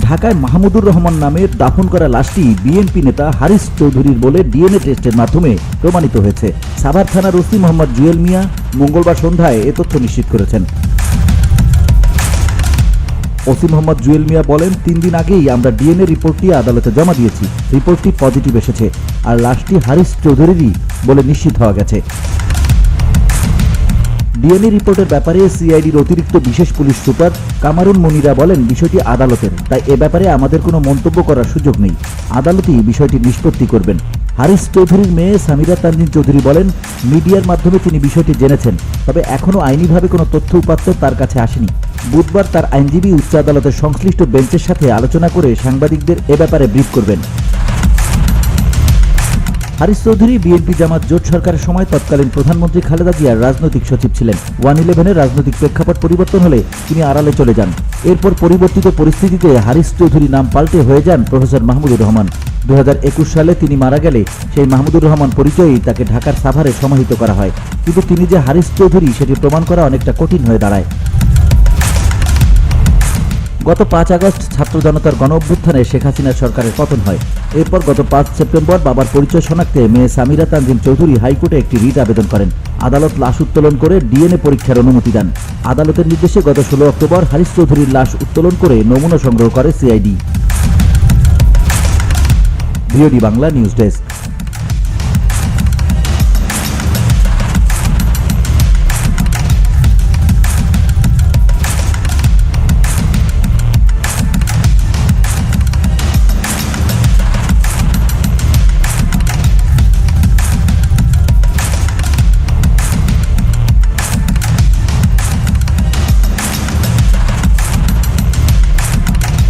ঢাকায় মাহমুদুর রহমান নামের দাফন করা লাশটি বিএনপি নেতা হারিস চৌধুরীর বলে ডিএনএ টেস্টের মাধ্যমে প্রমাণিত হয়েছে। সাভার থানার ওসি মোহাম্মদ জুয়েল মিয়া মঙ্গলবার সন্ধ্যায় এ তথ্য নিশ্চিত করেছেন। ওসি মোহাম্মদ জুয়েল মিয়া বলেন, 3 দিন আগেই আমরা ডিএনএ রিপোর্টটি আদালতে জমা দিয়েছি। রিপোর্টটি পজিটিভ এসেছে, আর লাশটি হারিস চৌধুরীরই বলে নিশ্চিত হওয়া গেছে। ডিএনএ রিপোর্টের ব্যাপারে সিআইডির অতিরিক্ত বিশেষ পুলিশ সুপার কামারুন মুনিরা বলেন, বিষয়টি আদালতের, তাই এ ব্যাপারে আমাদের কোনো মন্তব্য করার সুযোগ নেই। আদালতই বিষয়টি নিষ্পত্তি করবেন। হারিস চৌধুরীর মেয়ে সামিরা তানজিন চৌধুরী বলেন, মিডিয়ার মাধ্যমে তিনি বিষয়টি জেনেছেন, তবে এখনও আইনিভাবে কোনো তথ্য উপাত্ত তার কাছে আসেনি। বুধবার তার আইনজীবী উচ্চ আদালতের সংশ্লিষ্ট বেঞ্চের সাথে আলোচনা করে সাংবাদিকদের এ ব্যাপারে ব্রিফ করবেন। হারিস চৌধুরী বিএনপি জামাত জোট সরকারের সময় তৎকালীন প্রধানমন্ত্রী খালেদা জিয়ার রাজনৈতিক সচিব ছিলেন। 111-এর রাজনৈতিক প্রেক্ষাপট পরিবর্তন হলে তিনি আড়ালে চলে যান। এরপর পরিবর্তিত পরিস্থিতিতে হারিস চৌধুরী নাম পাল্টে হয়ে যান প্রফেসর মাহমুদুর রহমান। 2021 সালে তিনি মারা গেলে সেই মাহমুদুর রহমান পরিচয়েই তাকে ঢাকার সাভারে সমাহিত করা হয়, কিন্তু তিনি যে হারিস চৌধুরী সেটি প্রমাণ করা অনেকটা কঠিন হয়ে দাঁড়ায়। গত 5 আগস্ট ছাত্র জনতার গণঅভ্যুত্থানে শেখ হাসিনার সরকারের পতন হয়। এরপর গত 5 সেপ্টেম্বর বাবার পরিচয় শনাক্তে মেয়ে সামিরা তানজিন চৌধুরী হাইকোর্টে একটি রিট আবেদন করেন। আদালত লাশ উত্তোলন করে ডিএনএ পরীক্ষার অনুমতি দেন। আদালতের নির্দেশে গত 16 অক্টোবর হারিস চৌধুরীর লাশ উত্তোলন করে নমুনা সংগ্রহ করে CID. VOD Bangla news desk.